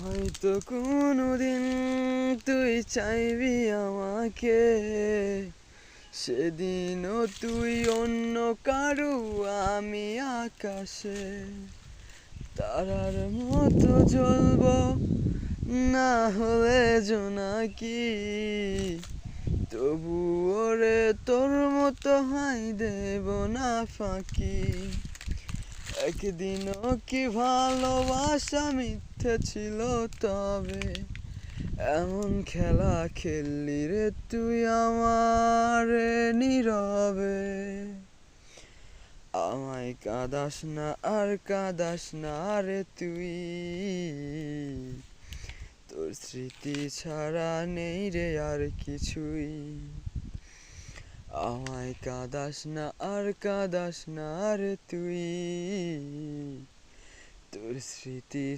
হয়তো কোনোদিন তুই চাইবি আমাকে, সেদিনও তুই অন্য কারু, আমি আকাশে তারার মতো জ্বলবো, না হলে জোনাকি। তবুও রে তোর মতো হাই দেব না ফাঁকি। একদিনও কি ভালোবাসা মিথ্যে ছিল তবে, এমন খেলা খেললি রে তুই আমার নীরবে। আমায় কাঁদাস না আর কাঁদাস না রে তুই, তোর স্মৃতি ছাড়া নেই রে আর কিছুই। আমায় কাঁদাস না আর কাঁদাস না রে তুই, তোর স্মৃতি